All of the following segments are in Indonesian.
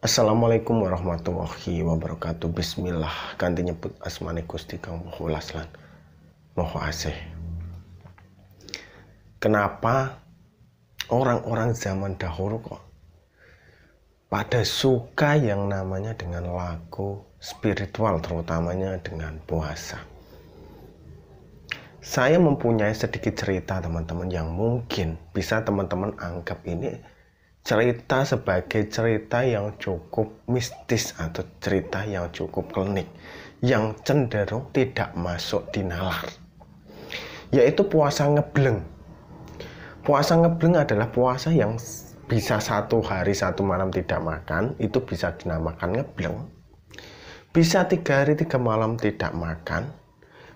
Assalamualaikum warahmatullahi wabarakatuh. Bismillah. Kanthi nyebut asmane Gusti Kang Moho Welas lan Moho Asih. Kenapa orang-orang zaman dahulu kok pada suka yang namanya dengan lagu spiritual, terutamanya dengan puasa? Saya mempunyai sedikit cerita teman-teman yang mungkin bisa teman-teman anggap ini cerita sebagai cerita yang cukup mistis atau cerita yang cukup klinik, yang cenderung tidak masuk di nalar, yaitu puasa ngebleng. Puasa ngebleng adalah puasa yang bisa 1 hari 1 malam tidak makan, itu bisa dinamakan ngebleng. Bisa 3 hari 3 malam tidak makan,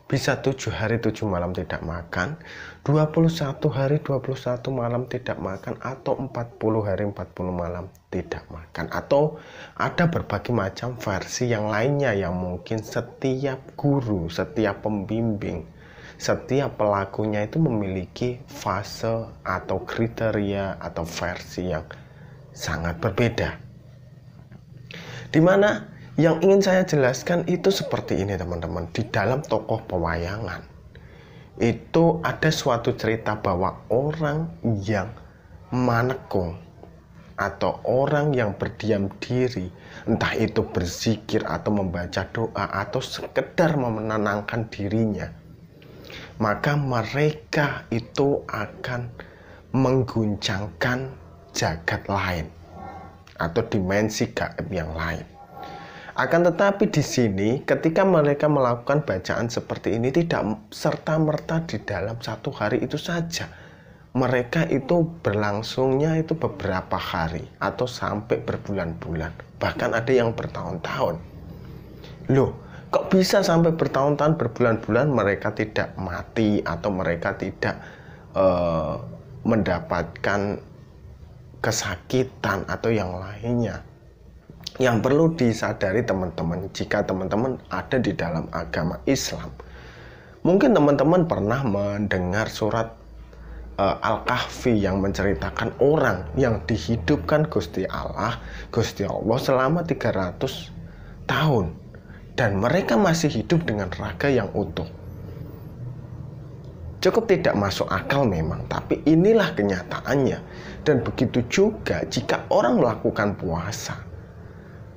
bisa 7 hari 7 malam tidak makan, 21 hari 21 malam tidak makan, atau 40 hari 40 malam tidak makan. Atau ada berbagai macam versi yang lainnya yang mungkin setiap guru, setiap pembimbing, setiap pelakunya itu memiliki fase atau kriteria atau versi yang sangat berbeda. Dimana yang ingin saya jelaskan itu seperti ini teman-teman. Di dalam tokoh pewayangan itu ada suatu cerita bahwa orang yang manekung atau orang yang berdiam diri, entah itu berzikir atau membaca doa atau sekedar menenangkan dirinya, maka mereka itu akan mengguncangkan jagat lain atau dimensi gaib yang lain. Akan tetapi di sini ketika mereka melakukan bacaan seperti ini tidak serta-merta di dalam 1 hari itu saja. Mereka itu berlangsungnya itu beberapa hari atau sampai berbulan-bulan. Bahkan ada yang bertahun-tahun. Loh, kok bisa sampai bertahun-tahun, berbulan-bulan mereka tidak mati atau mereka tidak mendapatkan kesakitan atau yang lainnya? Yang perlu disadari teman-teman, jika teman-teman ada di dalam agama Islam, mungkin teman-teman pernah mendengar surat Al-Kahfi yang menceritakan orang yang dihidupkan Gusti Allah selama 300 tahun dan mereka masih hidup dengan raga yang utuh. Cukup tidak masuk akal memang, tapi inilah kenyataannya. Dan begitu juga jika orang melakukan puasa,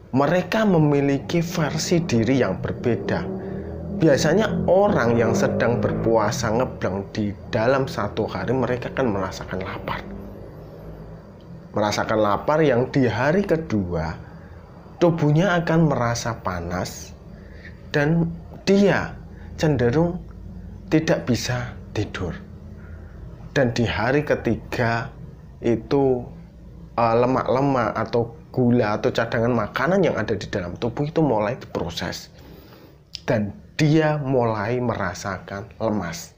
mereka memiliki versi diri yang berbeda. Biasanya orang yang sedang berpuasa ngebleng di dalam 1 hari mereka akan merasakan lapar. Merasakan lapar yang di hari kedua tubuhnya akan merasa panas dan dia cenderung tidak bisa tidur. Dan di hari ketiga itu lemak-lemak atau gula atau cadangan makanan yang ada di dalam tubuh itu mulai diproses dan dia mulai merasakan lemas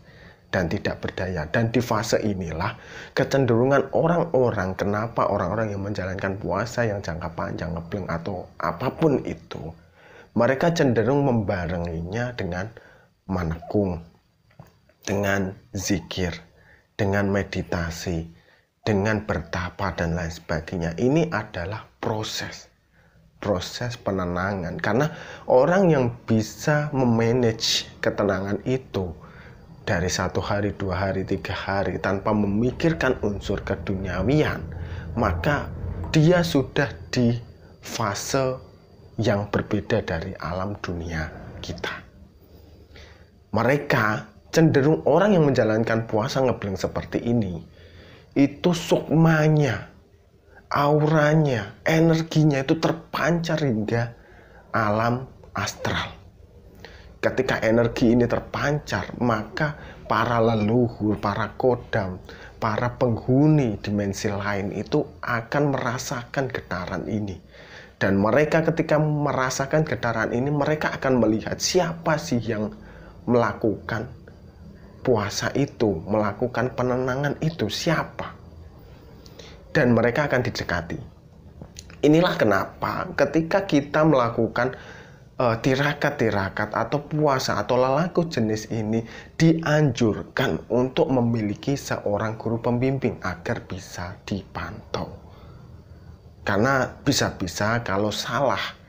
dan tidak berdaya. Dan di fase inilah kecenderungan orang-orang, kenapa orang-orang yang menjalankan puasa yang jangka panjang, ngebleng atau apapun itu, mereka cenderung membarenginya dengan manekung, dengan zikir, dengan meditasi, dengan bertapa dan lain sebagainya. Ini adalah proses penenangan, karena orang yang bisa memanage ketenangan itu dari 1 hari, 2 hari, 3 hari tanpa memikirkan unsur keduniawian, maka dia sudah di fase yang berbeda dari alam dunia kita. Mereka cenderung, orang yang menjalankan puasa ngebleng seperti ini, itu sukmanya, auranya, energinya itu terpancar hingga alam astral. Ketika energi ini terpancar, maka para leluhur, para kodam, para penghuni dimensi lain itu akan merasakan getaran ini. Dan mereka ketika merasakan getaran ini, mereka akan melihat siapa sih yang melakukan puasa itu, melakukan penenangan itu, siapa. Dan mereka akan didekati. Inilah kenapa ketika kita melakukan tirakat-tirakat atau puasa atau lelaku jenis ini dianjurkan untuk memiliki seorang guru pembimbing agar bisa dipantau. Karena bisa-bisa kalau salah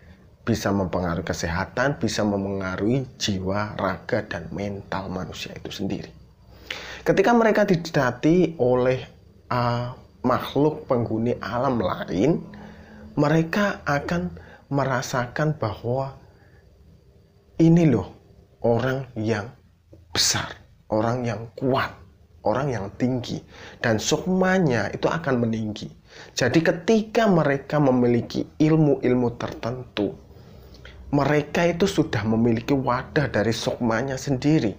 bisa mempengaruhi kesehatan, bisa mempengaruhi jiwa, raga, dan mental manusia itu sendiri. Ketika mereka didekati oleh makhluk penghuni alam lain, mereka akan merasakan bahwa ini loh orang yang besar, orang yang kuat, orang yang tinggi, dan sukmanya itu akan meninggi. Jadi ketika mereka memiliki ilmu-ilmu tertentu, mereka itu sudah memiliki wadah dari sukmanya sendiri.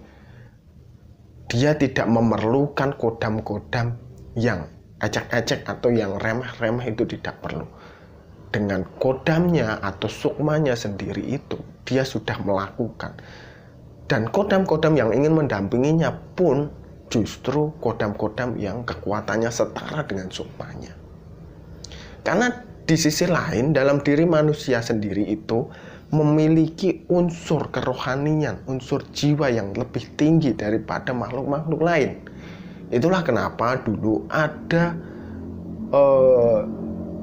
Dia tidak memerlukan kodam-kodam yang ecek-ecek atau yang remeh-remeh, itu tidak perlu. Dengan kodamnya atau sukmanya sendiri itu, dia sudah melakukan. Dan kodam-kodam yang ingin mendampinginya pun justru kodam-kodam yang kekuatannya setara dengan sukmanya. Karena di sisi lain, dalam diri manusia sendiri itu memiliki unsur kerohanian, unsur jiwa yang lebih tinggi daripada makhluk-makhluk lain. Itulah kenapa dulu ada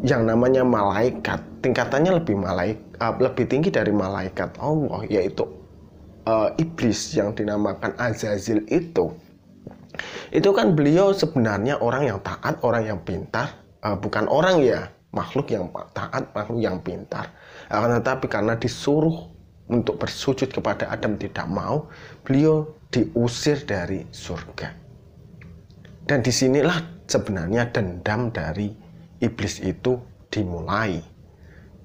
yang namanya malaikat, tingkatannya lebih tinggi dari malaikat Allah, yaitu iblis yang dinamakan Azazil itu. Itu kan beliau sebenarnya orang yang taat, orang yang pintar, bukan orang ya, makhluk yang taat, makhluk yang pintar. Akan tetapi karena disuruh untuk bersujud kepada Adam tidak mau, beliau diusir dari surga. Dan disinilah sebenarnya dendam dari iblis itu dimulai.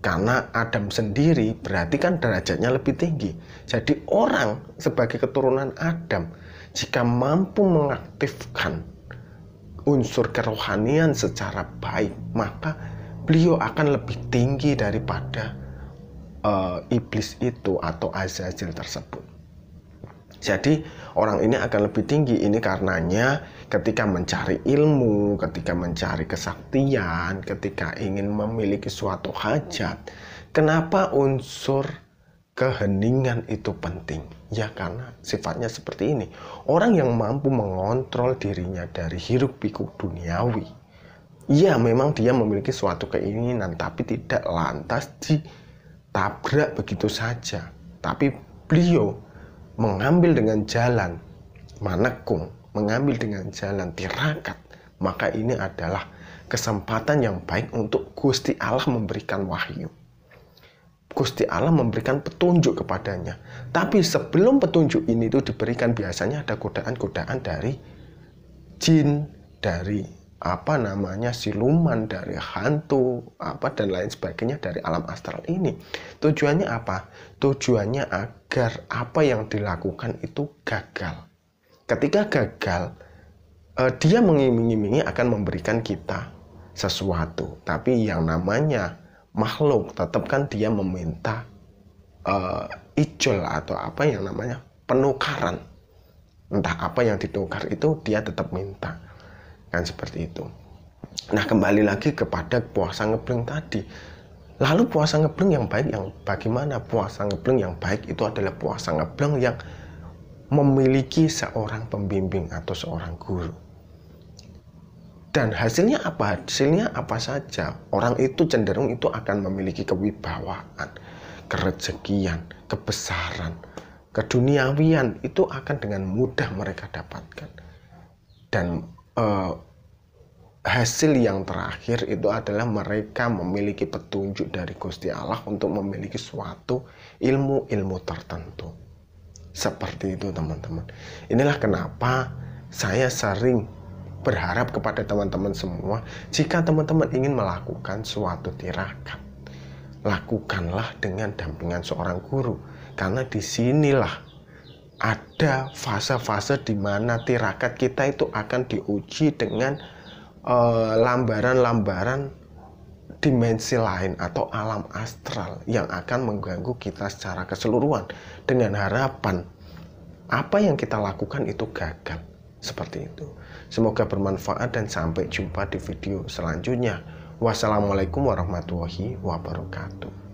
Karena Adam sendiri berarti kan derajatnya lebih tinggi. Jadi orang sebagai keturunan Adam, jika mampu mengaktifkan unsur kerohanian secara baik, maka beliau akan lebih tinggi daripada iblis itu atau Azazil tersebut. Jadi orang ini akan lebih tinggi. Ini karenanya ketika mencari ilmu, ketika mencari kesaktian, ketika ingin memiliki suatu hajat, kenapa unsur keheningan itu penting? Ya karena sifatnya seperti ini. Orang yang mampu mengontrol dirinya dari hiruk pikuk duniawi, ya memang dia memiliki suatu keinginan, tapi tidak lantas ditabrak begitu saja. Tapi beliau mengambil dengan jalan manekung, mengambil dengan jalan tirakat, maka ini adalah kesempatan yang baik untuk Gusti Allah memberikan wahyu. Gusti Allah memberikan petunjuk kepadanya. Tapi sebelum petunjuk ini itu diberikan, biasanya ada godaan-godaan dari jin, dari siluman, dari hantu, dan lain sebagainya dari alam astral ini. Tujuannya apa? Tujuannya agar apa yang dilakukan itu gagal. Ketika gagal, dia mengiming-imingi akan memberikan kita sesuatu. Tapi yang namanya makhluk tetap kan dia meminta ijol atau yang namanya penukaran. Entah apa yang ditukar itu dia tetap minta. Kan seperti itu. Nah, kembali lagi kepada puasa ngebleng tadi. Lalu puasa ngebleng yang baik yang bagaimana? Puasa ngebleng yang baik itu adalah puasa ngebleng yang memiliki seorang pembimbing atau seorang guru. Dan hasilnya apa? Hasilnya apa saja? Orang itu cenderung itu akan memiliki kewibawaan, kerezekian, kebesaran, keduniawian, itu akan dengan mudah mereka dapatkan. Dan hasil yang terakhir itu adalah mereka memiliki petunjuk dari Gusti Allah untuk memiliki suatu ilmu-ilmu tertentu. Seperti itu teman-teman. Inilah kenapa saya sering berharap kepada teman-teman semua, jika teman-teman ingin melakukan suatu tirakat, lakukanlah dengan dampingan seorang guru. Karena disinilah ada fase-fase di mana tirakat kita itu akan diuji dengan lambaran-lambaran dimensi lain atau alam astral yang akan mengganggu kita secara keseluruhan, dengan harapan apa yang kita lakukan itu gagal. Seperti itu. Semoga bermanfaat dan sampai jumpa di video selanjutnya. Wassalamualaikum warahmatullahi wabarakatuh.